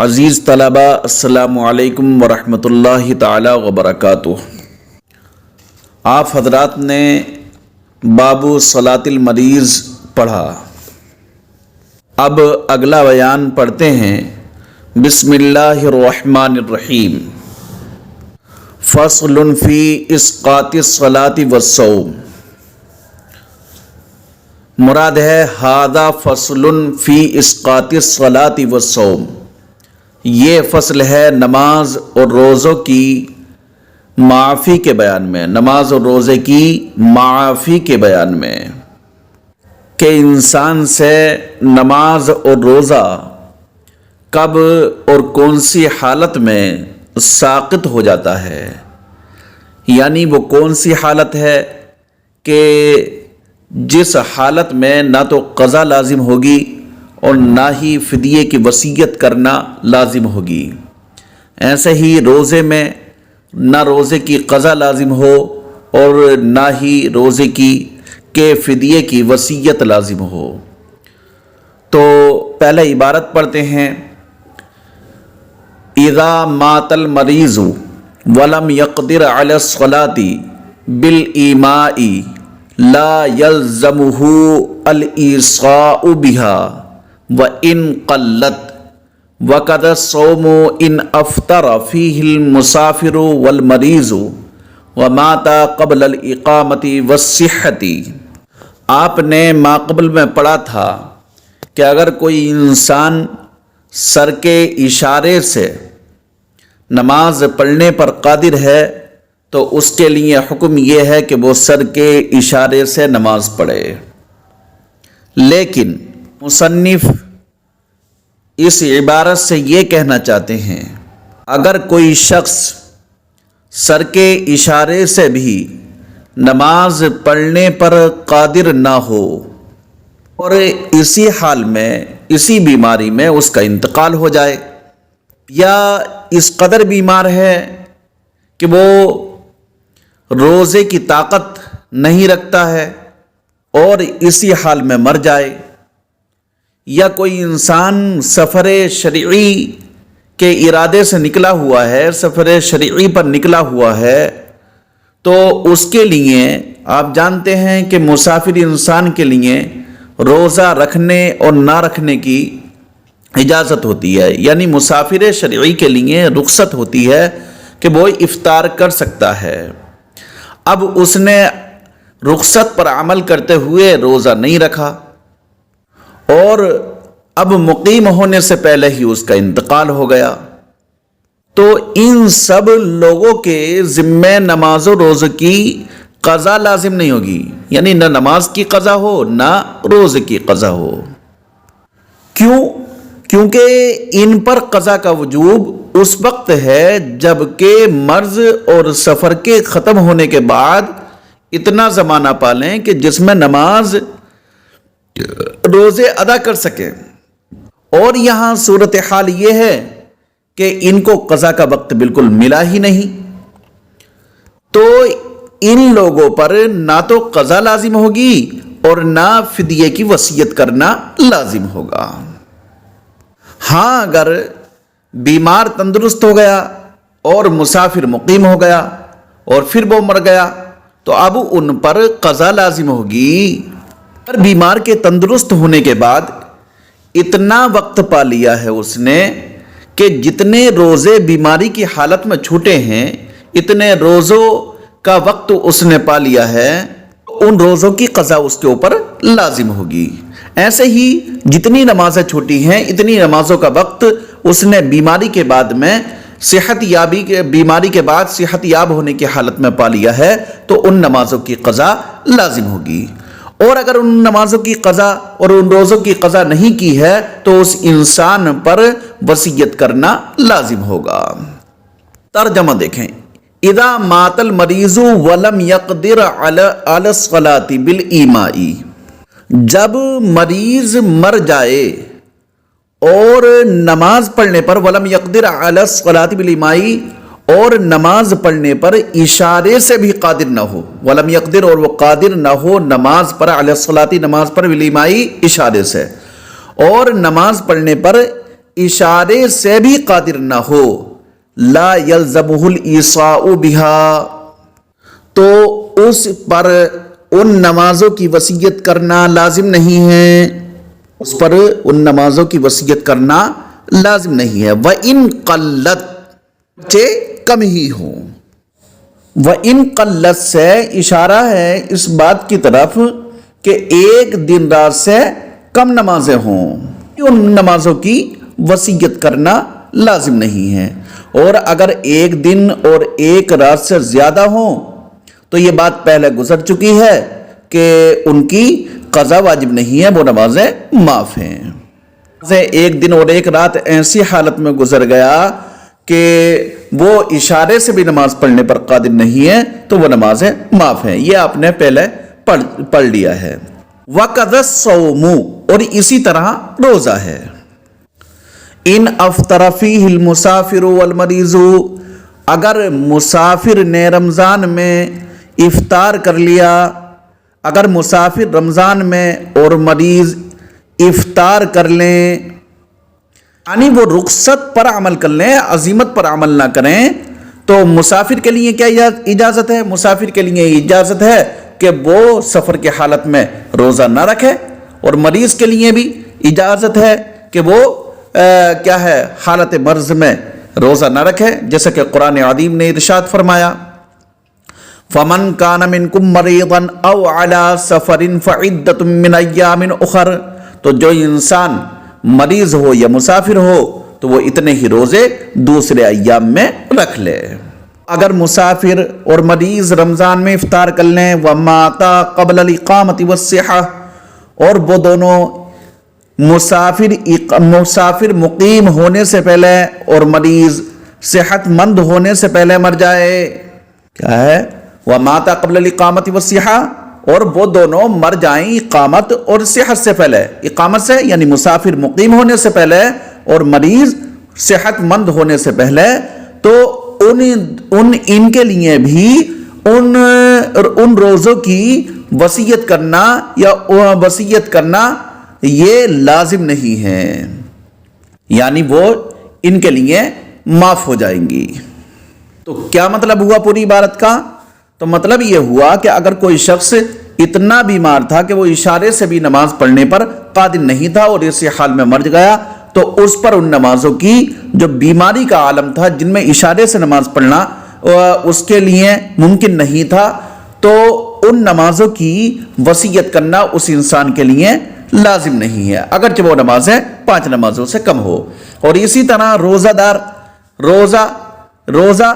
عزیز طلبہ السلام علیکم ورحمۃ اللہ تعالی وبرکاتہ۔ آپ حضرات نے باب صلاۃ المریض پڑھا، اب اگلا بیان پڑھتے ہیں۔ بسم اللہ الرحمن الرحیم۔ فصل فی اسقاط الصلاۃ والصوم، مراد ہے ھذا فصل فی اسقاط الصلاۃ والصوم، یہ فصل ہے نماز اور روزوں کی معافی کے بیان میں، نماز اور روزے کی معافی کے بیان میں، کہ انسان سے نماز اور روزہ کب اور کون سی حالت میں ساقط ہو جاتا ہے، یعنی وہ کون سی حالت ہے کہ جس حالت میں نہ تو قضا لازم ہوگی اور نہ ہی فدیے کی وصیت کرنا لازم ہوگی۔ ایسے ہی روزے میں نہ روزے کی قضا لازم ہو اور نہ ہی روزے کی کہ فدیے کی وصیت لازم ہو۔ تو پہلے عبارت پڑھتے ہیں۔ اذا مات المریض ولم يقدر على الصلاة بالإيماء لا يلزمه الإيصاء بها وَإِن قَلَّتْ وَقَدَ الصَّوْمُ إِنْ أَفْطَرَ فِيهِ الْمُسَافِرُ وَالْمَرِيضُ وَمَاتَ قَبْلَ الْإِقَامَةِ وَالصِّحَّةِ۔ آپ نے ماقبل میں پڑھا تھا کہ اگر کوئی انسان سر کے اشارے سے نماز پڑھنے پر قادر ہے تو اس کے لیے حکم یہ ہے کہ وہ سر کے اشارے سے نماز پڑھے، لیکن مصنف اس عبارت سے یہ کہنا چاہتے ہیں اگر کوئی شخص سر کے اشارے سے بھی نماز پڑھنے پر قادر نہ ہو اور اسی حال میں، اسی بیماری میں اس کا انتقال ہو جائے، یا اس قدر بیمار ہے کہ وہ روزے کی طاقت نہیں رکھتا ہے اور اسی حال میں مر جائے، یا کوئی انسان سفر شرعی کے ارادے سے نکلا ہوا ہے، سفر شرعی پر نکلا ہوا ہے، تو اس کے لیے آپ جانتے ہیں کہ مسافر انسان کے لیے روزہ رکھنے اور نہ رکھنے کی اجازت ہوتی ہے، یعنی مسافر شرعی کے لیے رخصت ہوتی ہے کہ وہ افطار کر سکتا ہے۔ اب اس نے رخصت پر عمل کرتے ہوئے روزہ نہیں رکھا اور اب مقیم ہونے سے پہلے ہی اس کا انتقال ہو گیا، تو ان سب لوگوں کے ذمے نماز و روزے کی قضا لازم نہیں ہوگی، یعنی نہ نماز کی قضا ہو نہ روزے کی قضا ہو۔ کیوں؟ کیونکہ ان پر قضا کا وجوب اس وقت ہے جب کہ مرض اور سفر کے ختم ہونے کے بعد اتنا زمانہ پالیں کہ جس میں نماز روزے ادا کر سکیں، اور یہاں صورتحال یہ ہے کہ ان کو قضا کا وقت بالکل ملا ہی نہیں، تو ان لوگوں پر نہ تو قضا لازم ہوگی اور نہ فدیے کی وصیت کرنا لازم ہوگا۔ ہاں اگر بیمار تندرست ہو گیا اور مسافر مقیم ہو گیا اور پھر وہ مر گیا تو اب ان پر قضا لازم ہوگی۔ پر بیمار کے تندرست ہونے کے بعد اتنا وقت پا لیا ہے اس نے کہ جتنے روزے بیماری کی حالت میں چھوٹے ہیں اتنے روزوں کا وقت اس نے پا لیا ہے، ان روزوں کی قضا اس کے اوپر لازم ہوگی۔ ایسے ہی جتنی نمازیں چھوٹی ہیں اتنی نمازوں کا وقت اس نے بیماری کے بعد میں بیماری کے بعد صحت یاب ہونے کی حالت میں پا لیا ہے تو ان نمازوں کی قضا لازم ہوگی، اور اگر ان نمازوں کی قضا اور ان روزوں کی قضا نہیں کی ہے تو اس انسان پر وصیت کرنا لازم ہوگا۔ ترجمہ دیکھیں۔ اذا مات المریض ولم يقدر على الصلاة بالإيماء، جب مریض مر جائے اور نماز پڑھنے پر ولم يقدر على الصلاة بالإيماء، اور نماز پڑھنے پر اشارے سے بھی قادر نہ ہو، ولم يقدر اور وہ قادر نہ ہو نماز پر، علی الصلاۃ نماز پر، بالإيماء اشارے سے، اور نماز پڑھنے پر اشارے سے بھی قادر نہ ہو لا یلزمہ الایصاء بہا، تو اس پر ان نمازوں کی وصیت کرنا لازم نہیں ہے، اس پر ان نمازوں کی وصیت کرنا لازم نہیں ہے۔ وَإِن قَلَّتْ، چے کم ہی ہوں، وَإِن قَلَّتْ سے اشارہ ہے اس بات کی طرف کہ ایک دن رات سے کم نمازیں ہوں، ان نمازوں کی وصیت کرنا لازم نہیں ہے۔ اور اگر ایک دن اور ایک رات سے زیادہ ہوں تو یہ بات پہلے گزر چکی ہے کہ ان کی قضا واجب نہیں ہے، وہ نمازیں معاف ہیں۔ ایک دن اور ایک رات ایسی حالت میں گزر گیا کہ وہ اشارے سے بھی نماز پڑھنے پر قادر نہیں ہے تو وہ نمازیں معاف ہیں، یہ آپ نے پہلے پڑھ لیا ہے۔ وَقَذَ الصَّوْمُ، اور اسی طرح روزہ ہے۔ ان افطر فیہ المسافر والمریض، اگر مسافر نے رمضان میں افطار کر لیا، اگر مسافر رمضان میں اور مریض افطار کر لیں، یعنی وہ رخصت پر عمل کر لیں، عزیمت پر عمل نہ کریں، تو مسافر کے لیے کیا اجازت ہے؟ مسافر کے لیے اجازت ہے کہ وہ سفر کی حالت میں روزہ نہ رکھے، اور مریض کے لیے بھی اجازت ہے کہ وہ کیا ہے، حالت مرض میں روزہ نہ رکھے، جیسا کہ قرآن عظیم نے ارشاد فرمایا فَمَنْ كَانَ مِنْكُمْ مَرِيضًا أَوْ عَلَى سَفَرٍ فَعِدَّةٌ مِّنْ أَيَّامٍ أُخَرَ، تو جو انسان مریض ہو یا مسافر ہو تو وہ اتنے ہی روزے دوسرے ایام میں رکھ لے۔ اگر مسافر اور مریض رمضان میں افطار کر لیں وَمَاتَ قَبْلَ الْإِقَامَةِ وَالصِّحَّةِ، اور وہ دونوں مسافر مقیم ہونے سے پہلے اور مریض صحت مند ہونے سے پہلے مر جائے، کیا ہے، وَمَاتَ قَبْلَ الْإِقَامَةِ وَالصِّحَّةِ، اور وہ دونوں مر جائیں اقامت اور صحت سے پہلے، اقامت سے یعنی مسافر مقیم ہونے سے پہلے اور مریض صحت مند ہونے سے پہلے، تو ان کے لیے بھی ان روزوں کی وصیت کرنا یا وصیت کرنا یہ لازم نہیں ہے، یعنی وہ ان کے لیے معاف ہو جائیں گی۔ تو کیا مطلب ہوا پوری عبارت کا؟ تو مطلب یہ ہوا کہ اگر کوئی شخص اتنا بیمار تھا کہ وہ اشارے سے بھی نماز پڑھنے پر قادر نہیں تھا اور اسی حال میں مر گیا، تو اس پر ان نمازوں کی جو بیماری کا عالم تھا، جن میں اشارے سے نماز پڑھنا اس کے لیے ممکن نہیں تھا، تو ان نمازوں کی وصیت کرنا اس انسان کے لیے لازم نہیں ہے، اگرچہ وہ نمازیں 5 نمازوں سے کم ہو۔ اور اسی طرح روزہ دار، روزہ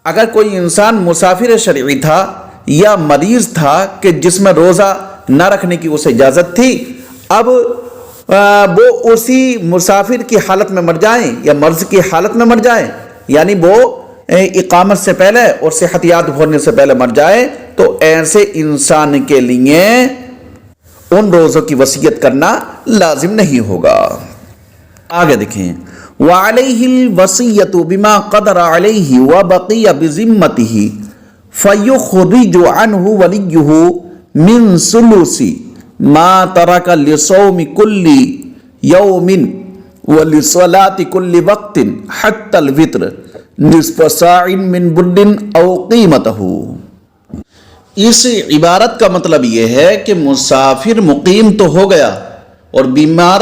اگر کوئی انسان مسافر شرعی تھا یا مریض تھا کہ جس میں روزہ نہ رکھنے کی اسے اجازت تھی، اب وہ اسی مسافر کی حالت میں مر جائیں یا مرض کی حالت میں مر جائیں، یعنی وہ اقامت سے پہلے اور صحتیاب ہونے سے پہلے مر جائے، تو ایسے انسان کے لیے ان روزوں کی وصیت کرنا لازم نہیں ہوگا۔ آگے دیکھیں، وَعَلَيْهِ الْوَصِيَّةُ بِمَا قَدَرَ عَلَيْهِ وَبَقِيَ بِذِمَّتِهِ فَيُخْرِجُ عَنْهُ وَلِيُّهُ مِنْ ثُلُثِ مَا تَرَكَ لِصَوْمِ كُلِّ يَوْمٍ وَلِصَلَاةِ كُلِّ وَقْتٍ حَتَّى الْوِتْرِ نِصْفَ سَاعٍ مِّن بُرٍّ أَوْ قِيمَتَهُ۔ اس عبارت کا مطلب یہ ہے کہ مسافر مقیم تو ہو گیا اور بیمار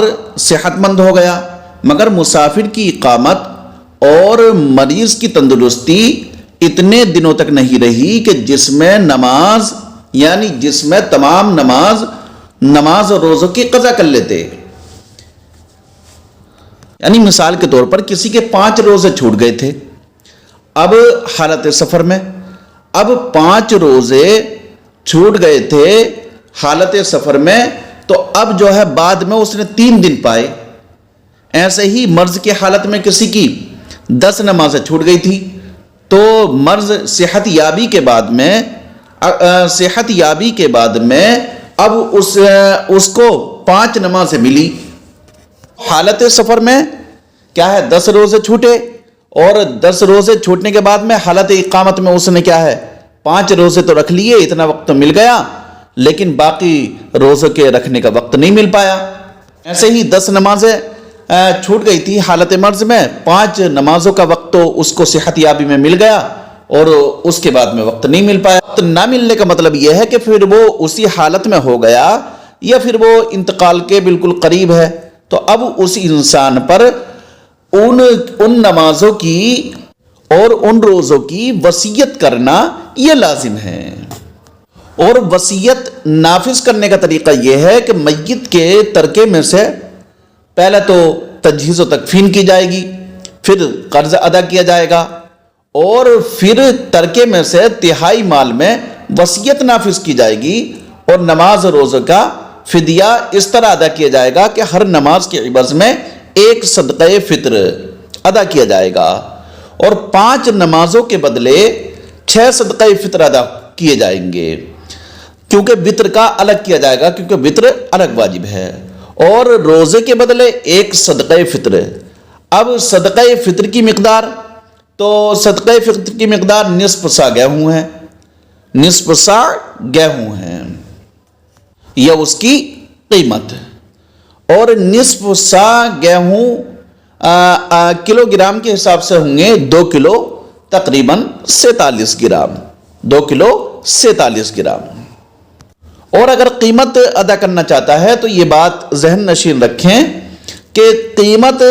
صحت مند ہو گیا، مگر مسافر کی اقامت اور مریض کی تندرستی اتنے دنوں تک نہیں رہی کہ جس میں نماز، یعنی جس میں تمام نماز اور روزوں کی قضا کر لیتے۔ یعنی مثال کے طور پر کسی کے 5 روزے چھوٹ گئے تھے، اب حالت سفر میں، اب 5 روزے چھوٹ گئے تھے حالت سفر میں، تو اب جو ہے بعد میں اس نے 3 دن پائے۔ ایسے ہی مرض کی حالت میں کسی کی 10 نمازیں چھوٹ گئی تھی، تو مرض صحت یابی کے بعد میں اب اس کو 5 نمازیں ملی۔ حالت سفر میں کیا ہے، 10 روزے چھوٹے، اور 10 روزے چھوٹنے کے بعد میں حالت اقامت میں اس نے کیا ہے 5 روزے تو رکھ لیے، اتنا وقت تو مل گیا، لیکن باقی روزوں کے رکھنے کا وقت نہیں مل پایا۔ ایسے ہی 10 نمازیں چھوٹ گئی تھی حالت مرض میں، 5 نمازوں کا وقت تو اس کو صحت یابی میں مل گیا اور اس کے بعد میں وقت نہیں مل پایا۔ وقت نہ ملنے کا مطلب یہ ہے کہ پھر وہ اسی حالت میں ہو گیا یا پھر وہ انتقال کے بالکل قریب ہے، تو اب اس انسان پر ان نمازوں کی اور ان روزوں کی وصیت کرنا یہ لازم ہے۔ اور وصیت نافذ کرنے کا طریقہ یہ ہے کہ میت کے ترکے میں سے پہلے تو تجہیز و تکفین کی جائے گی، پھر قرض ادا کیا جائے گا، اور پھر ترکے میں سے تہائی مال میں وصیت نافذ کی جائے گی، اور نماز روزہ کا فدیہ اس طرح ادا کیا جائے گا کہ ہر نماز کے عوض میں 1 صدقہ فطر ادا کیا جائے گا، اور 5 نمازوں کے بدلے 6 صدقہ فطر ادا کیے جائیں گے، کیونکہ وطر کا الگ کیا جائے گا، کیونکہ وطر الگ واجب ہے، اور روزے کے بدلے 1 صدقہ فطر۔ اب صدقہ فطر کی مقدار، تو صدقہ فطر کی مقدار نصف سا گیہوں ہے، نصف سا گیہوں ہے یا اس کی قیمت، اور نصف سا گیہوں کلو گرام کے حساب سے ہوں گے 2 کلو تقریباً 47 گرام، 2 کلو 47 گرام۔ اور اگر قیمت ادا کرنا چاہتا ہے تو یہ بات ذہن نشین رکھیں کہ قیمت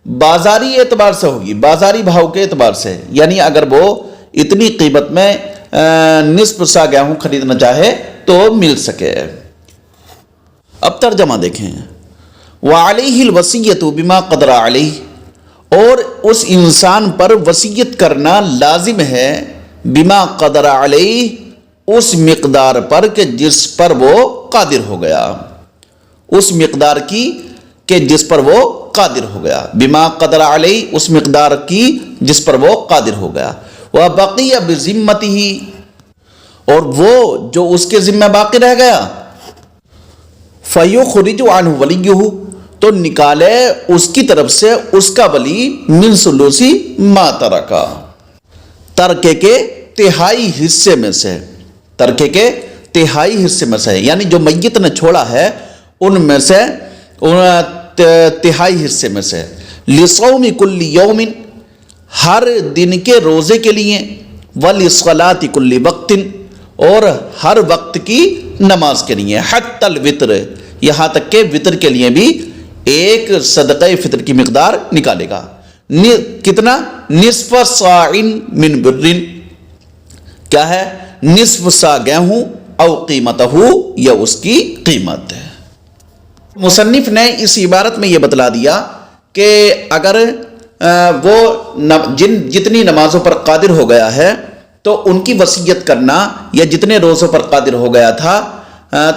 بازاری اعتبار سے ہوگی، بازاری بھاؤ کے اعتبار سے، یعنی اگر وہ اتنی قیمت میں نصف سا گیہوں خریدنا چاہے تو مل سکے۔ اب ترجمہ دیکھیں، وَعَلَيْهِ الْوَصِيَّةُ بِمَا قَدَرَ عَلَيْهِ، اور اس انسان پر وصیت کرنا لازم ہے، بما قدر علیہ، اس مقدار پر کہ جس پر وہ قادر ہو گیا، اس مقدار کی کہ جس پر وہ قادر ہو گیا، بما قدر علیہ، اس مقدار کی جس پر وہ قادر ہو گیا، وَبَقِيَ بِذِمَّتِهِ، اور وہ جو اس کے ذمہ باقی رہ گیا، فَيُخْرِجُ عَنْهُ وَلِيُّهُ، تو نکالے اس کی طرف سے اس کا ولی، من ثلث ما ترک، ترکے کے تہائی حصے میں سے، ترکے کے تہائی حصے میں سے، یعنی جو میت نے چھوڑا ہے ان میں سے تہائی حصے میں سے، لِصَوْمِ كُلِّ يَوْمٍ، ہر دن کے روزے کے لیے، وَلِصَلَاةِ كُلِّ وَقْتٍ، اور ہر وقت کی نماز کے لیے، حتی الوتر، یہاں تک کہ وطر کے لیے بھی 1 صدقہ فطر کی مقدار نکالے گا۔ کتنا؟ نصف صاع من بر، کیا ہے؟ نصف سا گیہوں، او قیمتہ، یا اس کی قیمت۔ مصنف نے اس عبارت میں یہ بتلا دیا کہ اگر وہ جتنی نمازوں پر قادر ہو گیا ہے تو ان کی وصیت کرنا، یا جتنے روزوں پر قادر ہو گیا تھا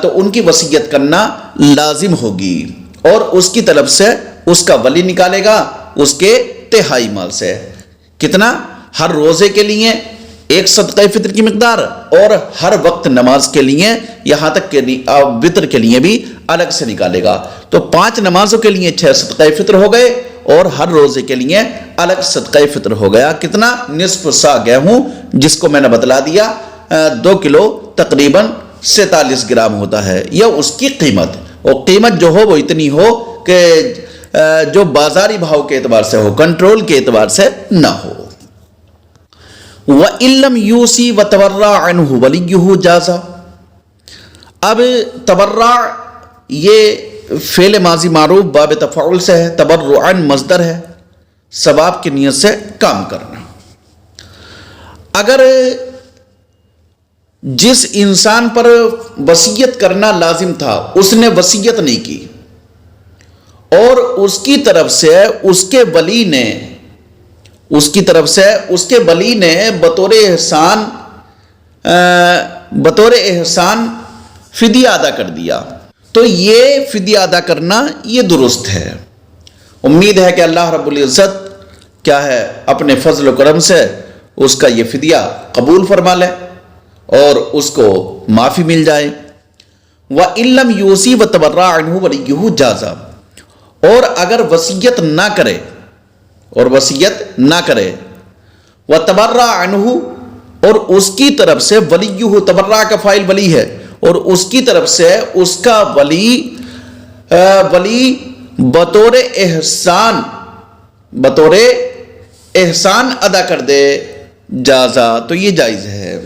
تو ان کی وصیت کرنا لازم ہوگی، اور اس کی طرف سے اس کا ولی نکالے گا اس کے تہائی مال سے۔ کتنا؟ ہر روزے کے لیے 1 صدقہ فطر کی مقدار، اور ہر وقت نماز کے لیے، یہاں تک کہ وطر کے لیے بھی الگ سے نکالے گا، تو 5 نمازوں کے لیے 6 صدقہ فطر ہو گئے، اور ہر روزے کے لیے الگ صدقہ فطر ہو گیا۔ کتنا؟ نصف سا گیہوں، جس کو میں نے بتلا دیا 2 کلو تقریباً 47 گرام ہوتا ہے، یا اس کی قیمت، اور قیمت جو ہو وہ اتنی ہو کہ جو بازاری بھاؤ کے اعتبار سے ہو، کنٹرول کے اعتبار سے نہ ہو۔ وَإِن لَّمْ يُوصِ وَتَبَرَّعَ عَنْهُ وَلِيُّهُ جَازَ، اب تبرع یہ فعل ماضی معروف باب تفعول سے ہے، تبرعاً مصدر ہے، ثواب کی نیت سے کام کرنا۔ اگر جس انسان پر وصیت کرنا لازم تھا اس نے وصیت نہیں کی، اور اس کی طرف سے اس کے ولی نے بطور احسان فدیہ ادا کر دیا، تو یہ فدیہ ادا کرنا یہ درست ہے۔ امید ہے کہ اللہ رب العزت کیا ہے اپنے فضل و کرم سے اس کا یہ فدیہ قبول فرما لے اور اس کو معافی مل جائے۔ وَإِن لَّمْ يُوصِ وَتَبَرَّعَ عَنْهُ وَلِيُّهُ جَازَ، اور اگر وصیت نہ کرے، وَتَبَرَّعَ عَنْهُ، اور اس کی طرف سے ولیہ، تبرع کا فاعل ولی ہے، اور اس کی طرف سے اس کا ولی بطور احسان ادا کر دے جازا، تو یہ جائز ہے۔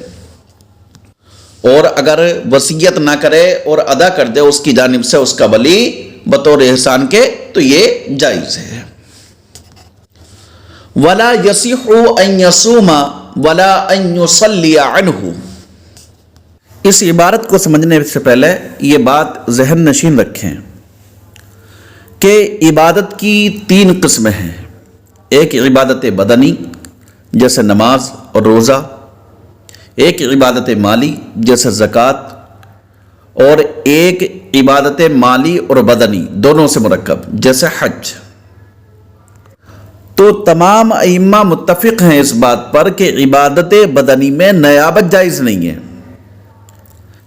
اور اگر وصیت نہ کرے اور ادا کر دے اس کی جانب سے اس کا ولی بطور احسان کے، تو یہ جائز ہے۔ ولا يصح ان يصوم ولا ان يصلي عنه، اس عبارت کو سمجھنے سے پہلے یہ بات ذہن نشین رکھیں کہ عبادت کی 3 قسمیں ہیں۔ ایک عبادت بدنی جیسے نماز اور روزہ، ایک عبادت مالی جیسے زکوٰۃ، اور ایک عبادت مالی اور بدنی دونوں سے مرکب جیسے حج۔ تو تمام ائمہ متفق ہیں اس بات پر کہ عبادت بدنی میں نیابت جائز نہیں ہے،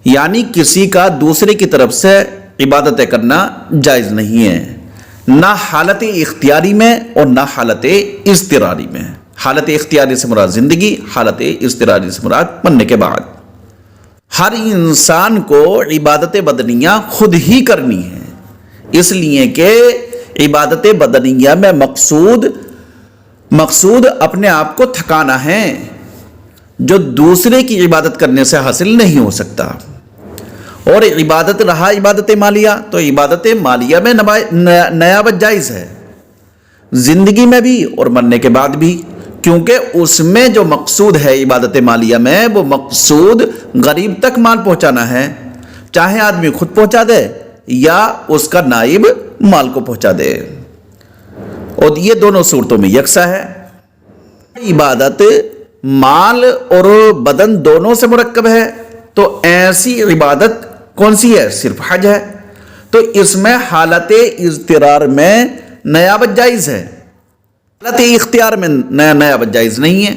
یعنی کسی کا دوسرے کی طرف سے عبادتیں کرنا جائز نہیں ہے، نہ حالت اختیاری میں اور نہ حالت اضطراری میں۔ حالت اختیاری سے مراد زندگی، حالت اضطراری سے مراد مرنے کے بعد۔ ہر انسان کو عبادت بدنیہ خود ہی کرنی ہے، اس لیے کہ عبادت بدنیہ میں مقصود اپنے آپ کو تھکانا ہے، جو دوسرے کی عبادت کرنے سے حاصل نہیں ہو سکتا۔ اور عبادت رہا عبادت مالیہ، تو عبادت مالیہ میں نیابت جائز ہے، زندگی میں بھی اور مرنے کے بعد بھی، کیونکہ اس میں جو مقصود ہے عبادت مالیہ میں، وہ مقصود غریب تک مال پہنچانا ہے، چاہے آدمی خود پہنچا دے یا اس کا نائب مال کو پہنچا دے، اور یہ دونوں صورتوں میں یکساں ہے۔ عبادت مال اور بدن دونوں سے مرکب ہے، تو ایسی عبادت کون سی ہے؟ صرف حج ہے، تو اس میں حالت اضطرار میں نیابت جائز ہے، حالت اختیار میں نیابت جائز نہیں ہے۔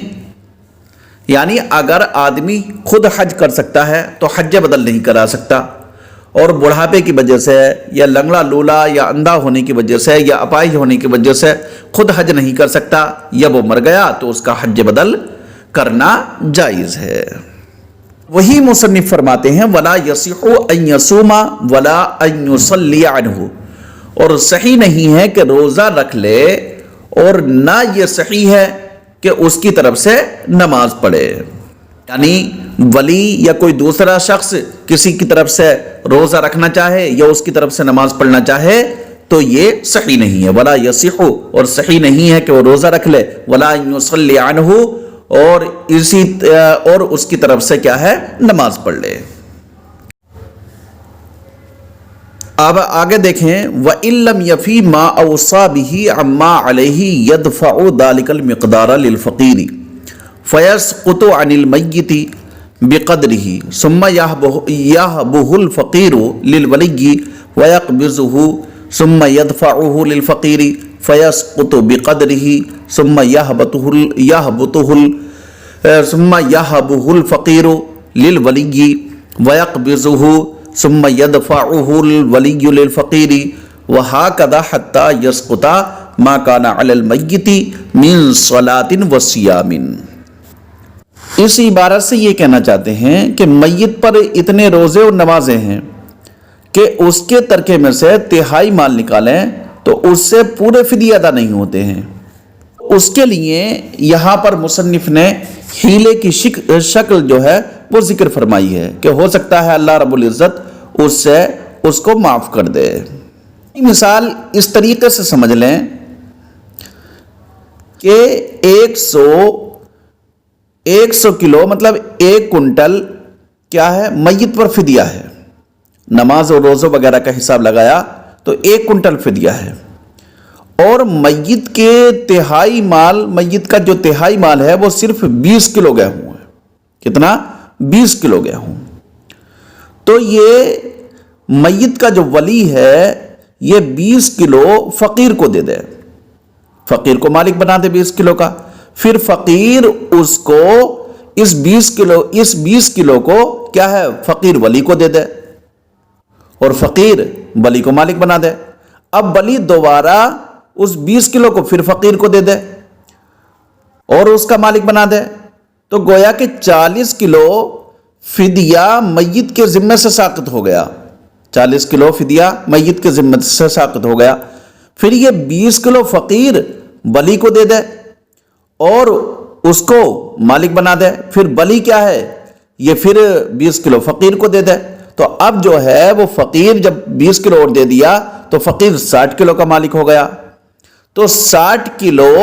یعنی اگر آدمی خود حج کر سکتا ہے تو حج بدل نہیں کرا سکتا، اور بڑھاپے کی وجہ سے یا لنگڑا لولا یا اندھا ہونے کی وجہ سے یا اپاہج ہونے کی وجہ سے خود حج نہیں کر سکتا، یا وہ مر گیا تو اس کا حج بدل کرنا جائز ہے۔ وہی مصنف فرماتے ہیں وَلَا يَصِحُ أَن يَصُومَ وَلَا أَن يُصَلِّيَ عَنْهُ، اور صحیح نہیں ہے کہ روزہ رکھ لے، اور نہ یہ صحیح ہے کہ اس کی طرف سے نماز پڑھے۔ یعنی ولی یا کوئی دوسرا شخص کسی کی طرف سے روزہ رکھنا چاہے یا اس کی طرف سے نماز پڑھنا چاہے تو یہ صحیح نہیں ہے۔ ولا یصح، اور صحیح نہیں ہے کہ وہ روزہ رکھ لے، ولا یصلی عنہ، اور اس کی طرف سے کیا ہے؟ نماز پڑھ لے۔ اب آگے دیکھیں وَإِن لَّمْ يَفِي مَا أَوْصَى بِهِ عَمَّا عَلَيْهِ يَدْفَعُ ذَلِكَ الْمِقْدَارَ لِلْفَقِيرِ فَيَسْقُطُ عَنِ الْمَيِّتِ بِقَدْرِهِ ثُمَّ يَهْبُهُ الْفَقِيرُ لِلْوَلِيِّ وَيَقْبِضُهُ ثُمَّ يَدْفَعُهُ لِلْفَقِيرِ فَيَسْقُطُ بِقَدْرِهِ ثُمَّ يَهْبُهُ الْفَقِيرُ لِلْوَلِيِّ وَيَقْبِضُهُ ثم يدفعه الولي للفقير وهكذا حتى يسقط ما كان على الميت من صلاة وصيام۔ اس عبارت سے یہ کہنا چاہتے ہیں کہ میت پر اتنے روزے اور نمازیں ہیں کہ اس کے ترکے میں سے تہائی مال نکالیں تو اس سے پورے فدیے ادا نہیں ہوتے ہیں۔ اس کے لیے یہاں پر مصنف نے حیلے کی شکل جو ہے وہ ذکر فرمائی ہے کہ ہو سکتا ہے اللہ رب العزت اس کو معاف کر دے۔ مثال اس طریقے سے سمجھ لیں کہ 100 کلو مطلب 1 کنٹل کیا ہے؟ میت پر فدیہ ہے۔ نماز اور روزوں وغیرہ کا حساب لگایا تو 1 کنٹل فدیہ ہے، اور میت کے میت کا جو تہائی مال ہے وہ صرف 20 کلو گیہوں ہے۔ کتنا؟ 20 کلو گیہوں۔ تو یہ میت کا جو ولی ہے یہ 20 کلو فقیر کو دے دے، فقیر کو مالک بنا دے 20 کلو کا، پھر فقیر اس کو اس 20 کلو کو کیا ہے؟ فقیر ولی کو دے دے، اور فقیر ولی کو مالک بنا دے۔ اب ولی دوبارہ اس 20 کلو کو پھر فقیر کو دے دے اور اس کا مالک بنا دے، تو گویا کہ 40 کلو فدیہ میت کے ذمے سے ساقط ہو گیا، 40 کلو فدیہ میت کے ذمے سے ساقط ہو گیا۔ پھر یہ 20 کلو فقیر ولی کو دے دے اور اس کو مالک بنا دے، پھر ولی کیا ہے، یہ پھر 20 کلو فقیر کو دے دے، تو اب جو ہے وہ فقیر جب 20 کلو اور دے دیا تو فقیر 60 کلو کا مالک ہو گیا، تو 60 کلو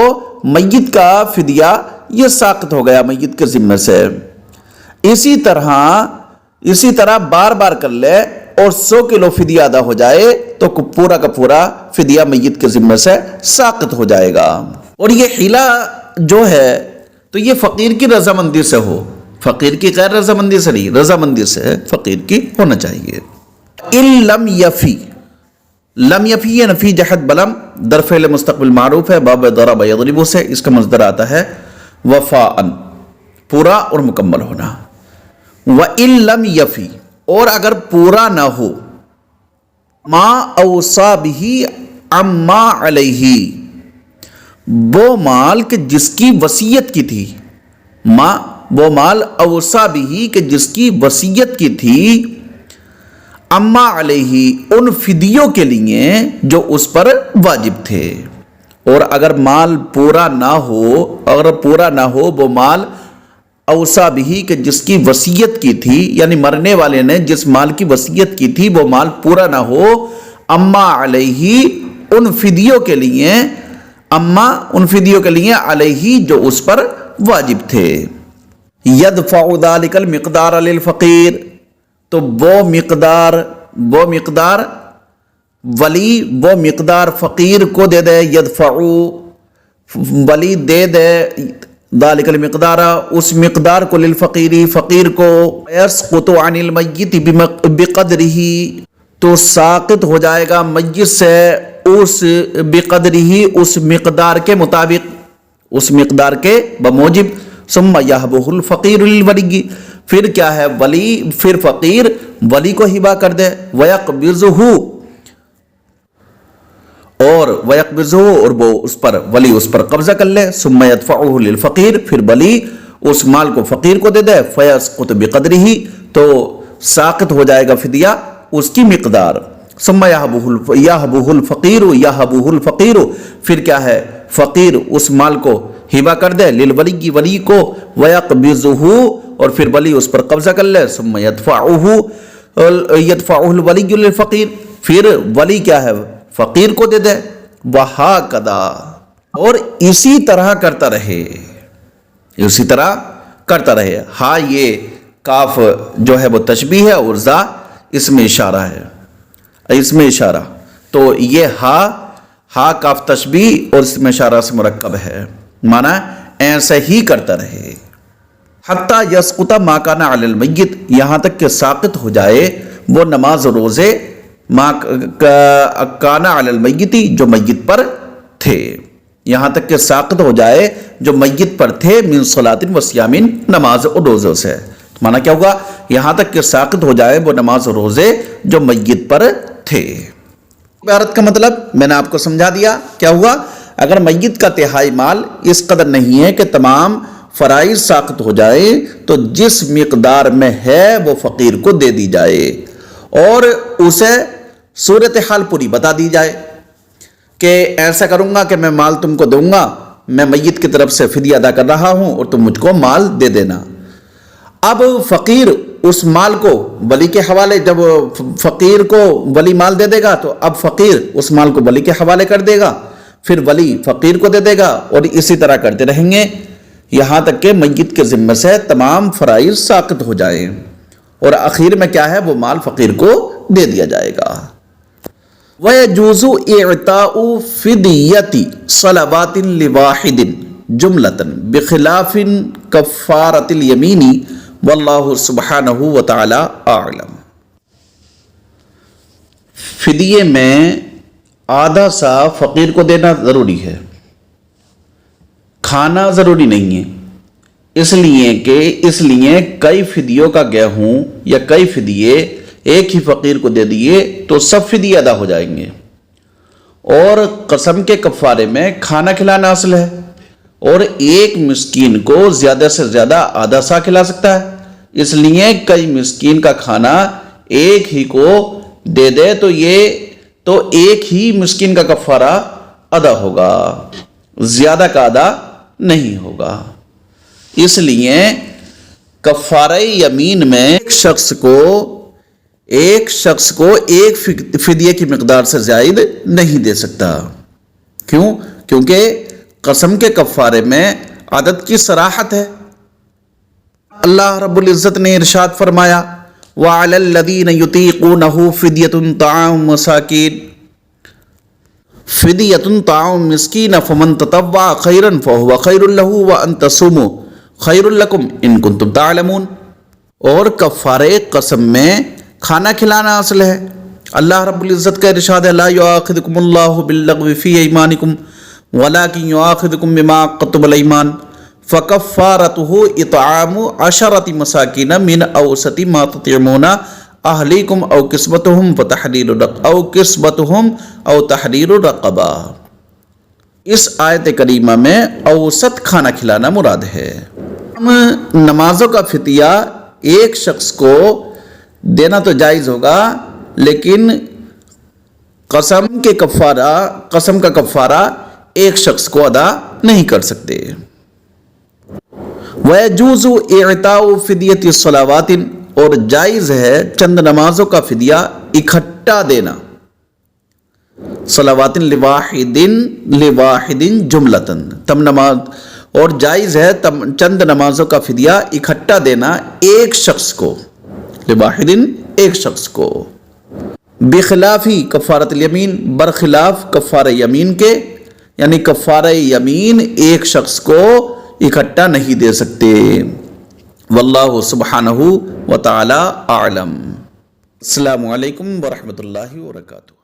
میت کا فدیہ یہ ساقط ہو گیا میت کے ذمہ سے۔ اسی طرح بار بار کر لے اور 100 کلو فدیہ ادا ہو جائے تو پورا کا پورا فدیہ میت کے ذمہ سے ساقط ہو جائے گا۔ اور یہ حیلہ جو ہے تو یہ فقیر کی رضامندی سے ہو، فقیر کی غیر رضامندی سے نہیں، رضامندی سے فقیر کی ہونا چاہیے۔ ان لم یفی، لم یفی یہ نفی جہت بلم در فعل مستقبل معروف ہے، باب ضرب یضرب سے اس کا مصدر آتا ہے وفاءً، پورا اور مکمل ہونا۔ وَإِن لَمْ يَفِي، اور اگر پورا نہ ہو، ما اوصى به عما علیہ، وہ مال کہ جس کی وصیت کی تھی، وہ مال اوصى به کہ جس کی وصیت کی تھی، عما علیہ ان فدیوں کے لیے جو اس پر واجب تھے۔ اور اگر مال پورا نہ ہو وہ مال اوصى به کہ جس کی وصیت کی تھی، یعنی مرنے والے نے جس مال کی وصیت کی تھی وہ مال پورا نہ ہو، اما علیہ ان فدیوں کے لیے، علیہ جو اس پر واجب تھے۔ یدفع ذلک المقدار للفقیر، تو وہ مقدار ولی وہ مقدار فقیر کو دے دے، یدفع ولی دے دے ذالک المقدار اس مقدار کو للفقیری فقیر کو، یسقط عن المیت بقدرہ تو ساقط ہو جائے گا میت سے اس بقدرہ اس مقدار کے مطابق، اس مقدار کے بموجب۔ ثم یہبہ الفقیر للولی، پھر کیا ہے پھر فقیر ولی کو ہبہ کر دے، اور وہ ولی اس پر قبضہ کر لے، ثم یدفعہ للفقیر، پھر ولی اس مال کو فقیر کو دے دے، فیسقط بقدرہ تو ساقط ہو جائے گا فدیہ اس کی مقدار۔ ثم یہبہ الفقیر، پھر کیا ہے فقیر اس مال کو ہبہ کر دے للولی ولی کو، ویقبضہ اور پھر ولی اس پر قبضہ کر لے، ثم یدفعہ الولی للفقیر، پھر ولی کیا ہے فقیر کو دے دے، وہکذا اور اسی طرح کرتا رہے۔ ہاں یہ کاف جو ہے وہ تشبیہ ہے اور زا اس میں اشارہ، تو یہ ہا کاف تشبیہ اور اس میں اشارہ سے مرکب ہے، مانا ایسا ہی کرتا رہے۔ حتی یسقط ما کان علی المیت، یہاں تک کہ ساقط ہو جائے وہ نماز روزے ما کان علی المیت جو میت پر تھے، یہاں تک کہ ساقط ہو جائے جو میت پر تھے، من صلاۃ و صیام نماز اور روزوں سے، مانا کیا ہوگا یہاں تک کہ ساقط ہو جائے وہ نماز اور روزے جو میت پر تھے۔ عبارت کا مطلب میں نے آپ کو سمجھا دیا، کیا ہوا اگر میت کا تہائی مال اس قدر نہیں ہے کہ تمام فرائض ساقط ہو جائے تو جس مقدار میں ہے وہ فقیر کو دے دی جائے اور اسے صورتحال پوری بتا دی جائے کہ ایسا کروں گا کہ میں مال تم کو دوں گا، میں میت کی طرف سے فدیہ ادا کر رہا ہوں اور تم مجھ کو مال دے دینا۔ اب فقیر اس مال کو ولی کے حوالے، جب فقیر کو ولی مال دے دے گا تو اب فقیر اس مال کو ولی کے حوالے کر دے گا، پھر ولی فقیر کو دے دے گا اور اسی طرح کرتے رہیں گے یہاں تک کہ میت کے ذمہ سے تمام فرائض ساقط ہو جائیں اور آخر میں کیا ہے وہ مال فقیر کو دے دیا جائے گا۔ وَيَجُوزُ إِعْطَاءُ فِدْيَةِ صَلَوَاتٍ لِوَاحِدٍ جُمْلَةً بِخِلَافٍ كَفَّارَةِ الْيَمِينِ واللہ سبحانہ وتعالی اعلم۔ فدیے میں آدھا سا فقیر کو دینا ضروری ہے، کھانا ضروری نہیں ہے، اس لیے کئی فدیوں کا گیہوں یا کئی فدیے ایک ہی فقیر کو دے دیے تو سب فدیے ادا ہو جائیں گے، اور قسم کے کفارے میں کھانا کھلانا اصل ہے، اور ایک مسکین کو زیادہ سے زیادہ آدھا سا کھلا سکتا ہے، اس لیے کئی مسکین کا کھانا ایک ہی کو دے دے تو یہ تو ایک ہی مسکین کا کفارہ ادا ہوگا، زیادہ کا ادا نہیں ہوگا۔ اس لیے کفارہ یمین میں ایک شخص کو ایک فدیے کی مقدار سے زائد نہیں دے سکتا۔ کیوں؟ کیونکہ قسم کے کفارے میں عدد کی صراحت ہے۔ اللہ رب العزت نے ارشاد فرمایا وَعَلَى الَّذِينَ يُطِيقُونَهُ فِدْيَةٌ طَعَامُ مَسَاكِينَ فِدْيَةٌ طَعَامُ مِسْكِينٍ فَمَن تَطَوَّعَ خَيْرًا فَهُوَ خَيْرٌ لَهُ وَأَن تَصُومُوا خَيْرٌ لَكُمْ إِن كُنتُمْ تَعْلَمُونَ۔ اور کفارے قسم میں کھانا کھلانا اصل ہے۔ اللہ رب العزت کا ارشاد ہے لا یؤاخذکم اللہ باللغو فی ایمانکم ولکن یؤاخذکم بما عقدتم الایمان فکفارتہ اطعام 10 مساکین من اوسط ما تطعمون اہلیکم او کسوتہم او تحریر رقبہ۔ اس آیت کریمہ میں اوسط کھانا کھلانا مراد ہے۔ نمازوں کا فدیہ ایک شخص کو دینا تو جائز ہوگا، لیکن قسم کا کفارہ ایک شخص کو ادا نہیں کر سکتے۔ وَيَجُوزُ إِعْطَاءُ فِدْيَةِ الصَّلَوَاتِ اور جائز ہے چند نمازوں کا فدیہ اکٹھا دینا، صلوات لواحد جملتاً تم نماز، اور جائز ہے چند نمازوں کا فدیہ اکٹھا دینا ایک شخص کو، لواحد ایک شخص کو، بخلافی کفارۃ الیمین برخلاف کفارہ یمین کے، یعنی کفارہ یمین ایک شخص کو اکٹھا نہیں دے سکتے۔ واللہ سبحانہ وتعالی اعلم۔ السلام علیکم ورحمۃ اللہ وبرکاتہ۔